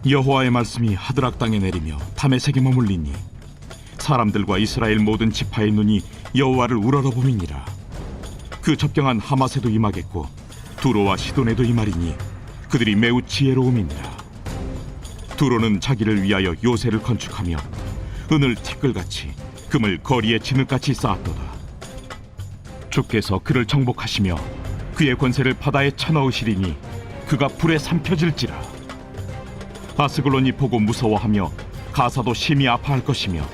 여호와의 말씀이 하드락 땅에 내리며 다메섹에 머물리니 사람들과 이스라엘 모든 지파의 눈이 여호와를 우러러보미니라. 그 접경한 하맛에도 임하겠고 두로와 시돈에도 임하리니 그들이 매우 지혜로움이니라. 두로는 자기를 위하여 요새를 건축하며 은을 티끌같이 금을 거리에 진흙같이 쌓았도다. 주께서 그를 정복하시며 그의 권세를 바다에 쳐넣으시리니 그가 불에 삼켜질지라. 아스글론이 보고 무서워하며 가사도 심히 아파할 것이며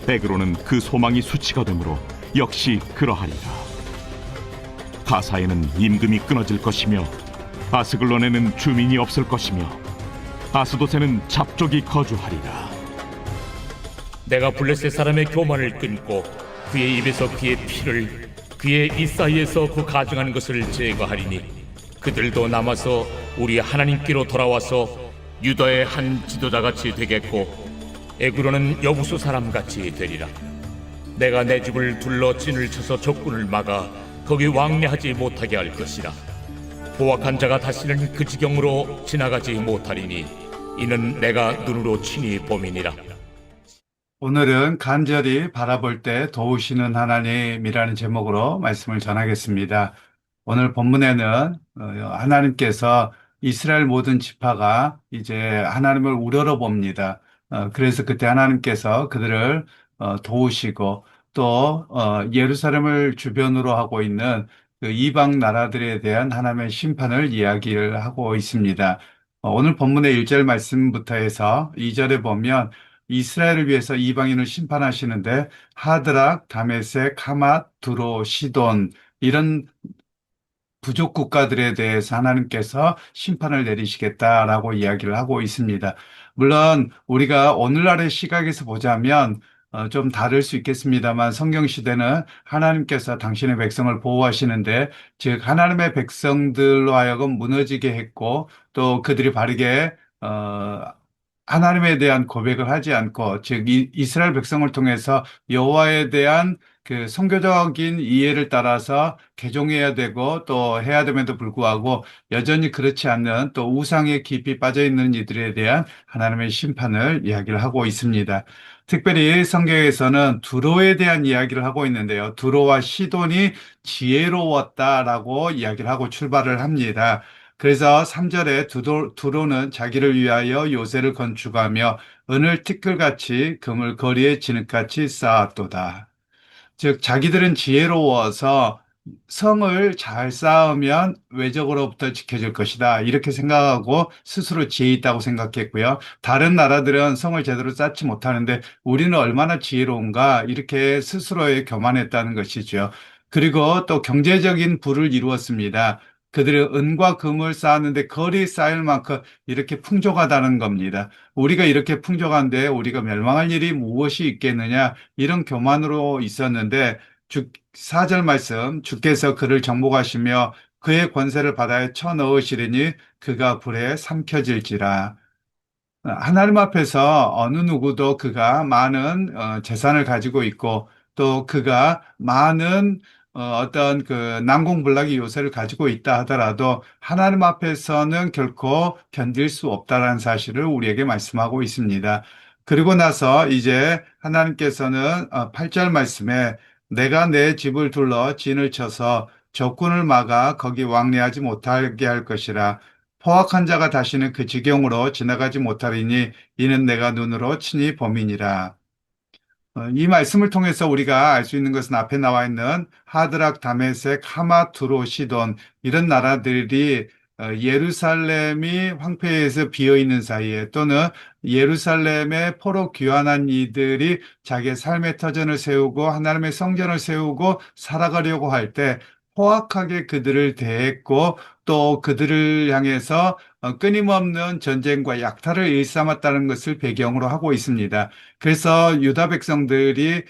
에그로는 그 소망이 수치가 되므로 역시 그러하리라. 가사에는 임금이 끊어질 것이며 아스글론에는 주민이 없을 것이며 아스돗에는 잡족이 거주하리라. 내가 블레셋 사람의 교만을 끊고 그의 입에서 그의 피를 그의 입 사이에서 그 가증하는 것을 제거하리니 그들도 남아서 우리 하나님께로 돌아와서 유다의 한 지도자같이 되겠고 에그로는 여부수 사람같이 되리라. 내가 내 집을 둘러 진을 쳐서 적군을 막아 거기 왕래하지 못하게 할 것이라. 포악한 자가 다시는 그 지경으로 지나가지 못하리니 이는 내가 눈으로 친히 보미니라. 오늘은 간절히 바라볼 때 도우시는 하나님이라는 제목으로 말씀을 전하겠습니다. 오늘 본문에는 하나님께서 이스라엘 모든 지파가 이제 하나님을 우러러 봅니다. 그래서 그때 하나님께서 그들을 도우시고 또 예루살렘을 주변으로 하고 있는 그 이방 나라들에 대한 하나님의 심판을 이야기를 하고 있습니다. 오늘 본문의 1절 말씀부터 해서 2절에 보면 이스라엘을 위해서 이방인을 심판하시는데 하드락, 다메섹, 하맛, 두로, 시돈 이런 부족 국가들에 대해서 하나님께서 심판을 내리시겠다라고 이야기를 하고 있습니다. 물론 우리가 오늘날의 시각에서 보자면 좀 다를 수 있겠습니다만 성경 시대는 하나님께서 당신의 백성을 보호하시는데 즉 하나님의 백성들로 하여금 무너지게 했고 또 그들이 바르게 하나님에 대한 고백을 하지 않고 즉 이스라엘 백성을 통해서 여호와에 대한 그 선교적인 이해를 따라서 개종해야 되고 또 해야 됨에도 불구하고 여전히 그렇지 않는 또 우상에 깊이 빠져 있는 이들에 대한 하나님의 심판을 이야기를 하고 있습니다. 특별히 성경에서는 두로에 대한 이야기를 하고 있는데요. 두로와 시돈이 지혜로웠다라고 이야기를 하고 출발을 합니다. 그래서 3절에 두로는 자기를 위하여 요새를 건축하며 은을 티끌같이 금을 거리에 진흙같이 쌓았도다. 즉 자기들은 지혜로워서 성을 잘 쌓으면 외적으로부터 지켜질 것이다. 이렇게 생각하고 스스로 지혜 있다고 생각했고요. 다른 나라들은 성을 제대로 쌓지 못하는데 우리는 얼마나 지혜로운가 이렇게 스스로에 교만했다는 것이죠. 그리고 또 경제적인 부를 이루었습니다. 그들은 은과 금을 쌓았는데 거리에 쌓일 만큼 이렇게 풍족하다는 겁니다. 우리가 이렇게 풍족한데 우리가 멸망할 일이 무엇이 있겠느냐 이런 교만으로 있었는데 4절 말씀 주께서 그를 정복하시며 그의 권세를 바다에 쳐넣으시리니 그가 불에 삼켜질지라. 하나님 앞에서 어느 누구도 그가 많은 재산을 가지고 있고 또 그가 많은 어떤 그 난공불락의 요새를 가지고 있다 하더라도 하나님 앞에서는 결코 견딜 수 없다는 사실을 우리에게 말씀하고 있습니다. 그리고 나서 이제 하나님께서는 8절 말씀에 내가 내 집을 둘러 진을 쳐서 적군을 막아 거기 왕래하지 못하게 할 것이라. 포악한 자가 다시는 그 지경으로 지나가지 못하리니 이는 내가 눈으로 친히 범이니라. 이 말씀을 통해서 우리가 알 수 있는 것은 앞에 나와 있는 하드락, 다메섹, 하맛, 두로, 시돈 이런 나라들이 예루살렘이 황폐해서 비어있는 사이에 또는 예루살렘에 포로 귀환한 이들이 자기의 삶의 터전을 세우고 하나님의 성전을 세우고 살아가려고 할 때 포악하게 그들을 대했고 또 그들을 향해서 끊임없는 전쟁과 약탈을 일삼았다는 것을 배경으로 하고 있습니다. 그래서 유다 백성들이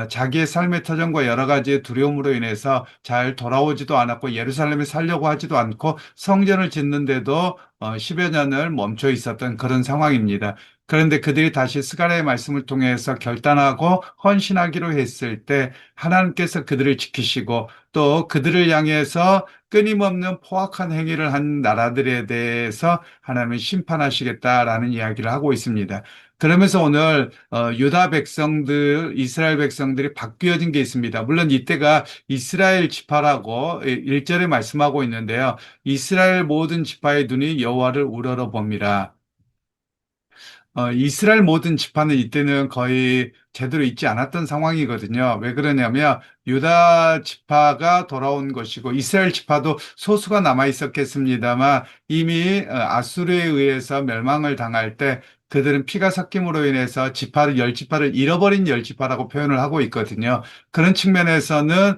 자기의 삶의 터전과 여러 가지의 두려움으로 인해서 잘 돌아오지도 않았고 예루살렘에 살려고 하지도 않고 성전을 짓는데도 10여 년을 멈춰 있었던 그런 상황입니다. 그런데 그들이 다시 스가랴의 말씀을 통해서 결단하고 헌신하기로 했을 때 하나님께서 그들을 지키시고 또 그들을 향해서 끊임없는 포악한 행위를 한 나라들에 대해서 하나님은 심판하시겠다라는 이야기를 하고 있습니다. 그러면서 오늘 유다 백성들, 이스라엘 백성들이 바뀌어진 게 있습니다. 물론 이때가 이스라엘 지파라고 1절에 말씀하고 있는데요. 이스라엘 모든 지파의 눈이 여호와를 우러러 봅니다. 이스라엘 모든 지파는 이때는 거의 제대로 있지 않았던 상황이거든요. 왜 그러냐면 유다 지파가 돌아온 것이고 이스라엘 지파도 소수가 남아 있었겠습니다만 이미 아수르에 의해서 멸망을 당할 때 그들은 피가 섞임으로 인해서 지파를 열 지파를 잃어버린 열 지파라고 표현을 하고 있거든요. 그런 측면에서는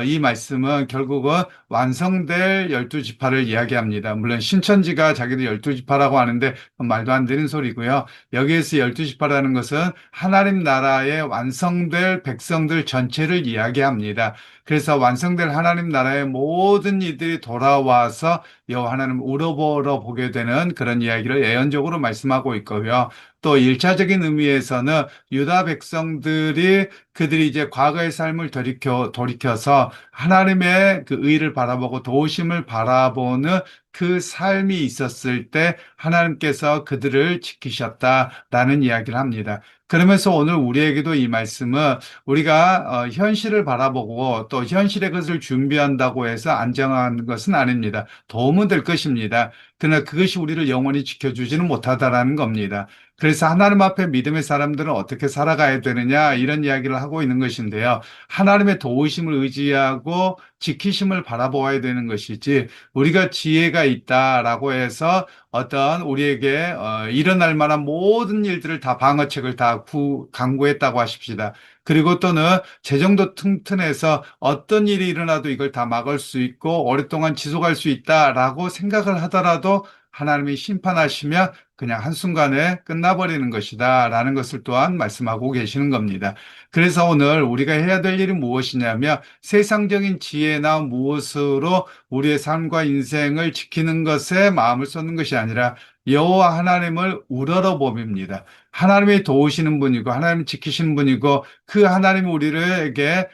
이 말씀은 결국은 완성될 열두 지파를 이야기합니다. 물론 신천지가 자기들 열두 지파라고 하는데 말도 안 되는 소리고요. 여기에서 열두 지파라는 것은 하나님 나라의 완성될 백성들 전체를 이야기합니다. 그래서 완성될 하나님 나라의 모든 이들이 돌아와서 여호와 하나님 우러보러 보게 되는 그런 이야기를 예언적으로 말씀하고 있고요. 또 일차적인 의미에서는 유다 백성들이 그들이 이제 과거의 삶을 돌이켜서 하나님의 그 의를 바라보고 도우심을 바라보는 그 삶이 있었을 때 하나님께서 그들을 지키셨다라는 이야기를 합니다. 그러면서 오늘 우리에게도 이 말씀은 우리가 현실을 바라보고 또 현실의 것을 준비한다고 해서 안정한 것은 아닙니다. 도움은 될 것입니다. 그러나 그것이 우리를 영원히 지켜주지는 못하다라는 겁니다. 그래서 하나님 앞에 믿음의 사람들은 어떻게 살아가야 되느냐 이런 이야기를 하고 있는 것인데요. 하나님의 도우심을 의지하고 지키심을 바라보아야 되는 것이지 우리가 지혜가 있다라고 해서 어떤 우리에게 일어날 만한 모든 일들을 다 방어책을 다 강구했다고 하십시다. 그리고 또는 재정도 튼튼해서 어떤 일이 일어나도 이걸 다 막을 수 있고 오랫동안 지속할 수 있다라고 생각을 하더라도 하나님이 심판하시면 그냥 한순간에 끝나버리는 것이다 라는 것을 또한 말씀하고 계시는 겁니다. 그래서 오늘 우리가 해야 될 일이 무엇이냐면 세상적인 지혜나 무엇으로 우리의 삶과 인생을 지키는 것에 마음을 쏟는 것이 아니라 여호와 하나님을 우러러 봄입니다. 하나님이 도우시는 분이고 하나님이 지키시는 분이고 그 하나님이 우리에게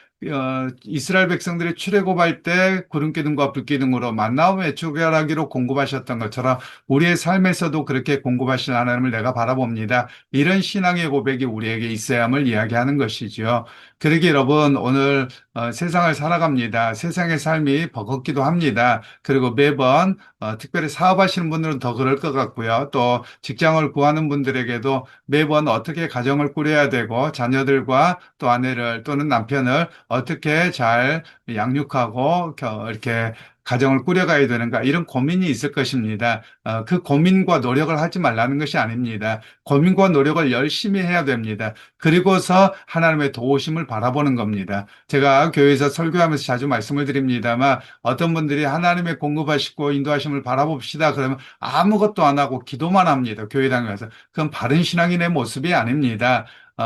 이스라엘 백성들이 출애굽할 때 구름 기둥과 불 기둥으로 만나와 메추라기로 공급하셨던 것처럼 우리의 삶에서도 그렇게 공급하신 하나님을 내가 바라봅니다. 이런 신앙의 고백이 우리에게 있어야 함을 이야기하는 것이지요. 그러기 여러분 오늘 세상을 살아갑니다. 세상의 삶이 버겁기도 합니다. 그리고 매번 특별히 사업하시는 분들은 더 그럴 것 같고요. 또 직장을 구하는 분들에게도 매번 어떻게 가정을 꾸려야 되고 자녀들과 또 아내를 또는 남편을 어떻게 잘 양육하고 이렇게 가정을 꾸려가야 되는가 이런 고민이 있을 것입니다. 그 고민과 노력을 하지 말라는 것이 아닙니다. 고민과 노력을 열심히 해야 됩니다. 그리고서 하나님의 도우심을 바라보는 겁니다. 제가 교회에서 설교하면서 자주 말씀을 드립니다만 어떤 분들이 하나님의 공급하시고 인도하심을 바라봅시다. 그러면 아무것도 안 하고 기도만 합니다. 교회당에 가서. 그건 바른 신앙인의 모습이 아닙니다.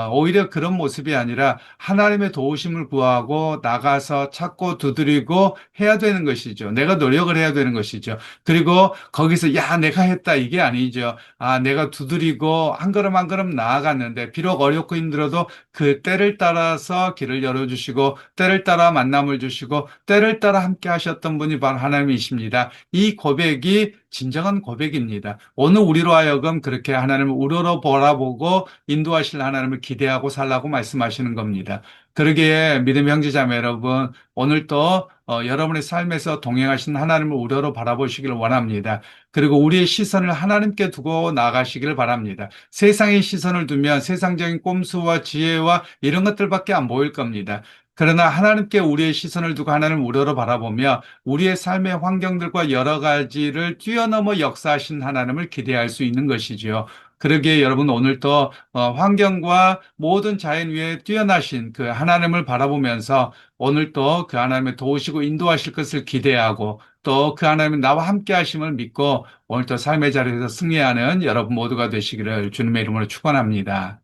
오히려 그런 모습이 아니라 하나님의 도우심을 구하고 나가서 찾고 두드리고 해야 되는 것이죠. 내가 노력을 해야 되는 것이죠. 그리고 거기서 야, 내가 했다 이게 아니죠. 내가 두드리고 한 걸음 한 걸음 나아갔는데 비록 어렵고 힘들어도 그 때를 따라서 길을 열어주시고 때를 따라 만남을 주시고 때를 따라 함께 하셨던 분이 바로 하나님이십니다. 이 고백이 진정한 고백입니다. 오늘 우리로 하여금 그렇게 하나님을 우러러 바라보고 인도하실 하나님을 기대하고 살라고 말씀하시는 겁니다. 그러기에 믿음의 형제자매 여러분, 오늘도 여러분의 삶에서 동행하신 하나님을 우러러 바라보시기를 원합니다. 그리고 우리의 시선을 하나님께 두고 나가시기를 바랍니다. 세상의 시선을 두면 세상적인 꼼수와 지혜와 이런 것들밖에 안 보일 겁니다. 그러나 하나님께 우리의 시선을 두고 하나님을 우러러 바라보며 우리의 삶의 환경들과 여러 가지를 뛰어넘어 역사하신 하나님을 기대할 수 있는 것이지요. 그러기에 여러분 오늘도 환경과 모든 자연 위에 뛰어나신 그 하나님을 바라보면서 오늘도 그 하나님의 도우시고 인도하실 것을 기대하고 또 그 하나님은 나와 함께 하심을 믿고 오늘도 삶의 자리에서 승리하는 여러분 모두가 되시기를 주님의 이름으로 축원합니다.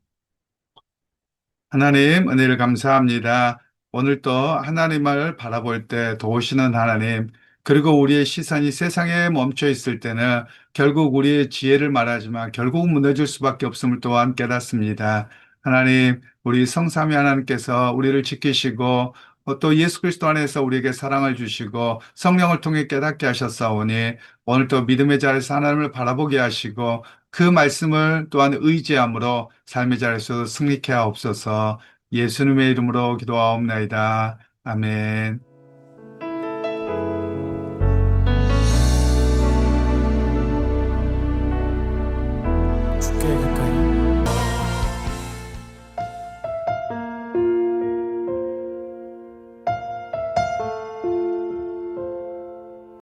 하나님 은혜를 감사합니다. 오늘도 하나님을 바라볼 때 도우시는 하나님, 그리고 우리의 시선이 세상에 멈춰 있을 때는 결국 우리의 지혜를 말하지만 결국 무너질 수밖에 없음을 또한 깨닫습니다. 하나님, 우리 성삼위 하나님께서 우리를 지키시고 또 예수 그리스도 안에서 우리에게 사랑을 주시고 성령을 통해 깨닫게 하셨사오니 오늘 또 믿음의 자리에서 하나님을 바라보게 하시고 그 말씀을 또한 의지함으로 삶의 자리에서 승리케 하옵소서. 예수님의 이름으로 기도하옵나이다. 아멘.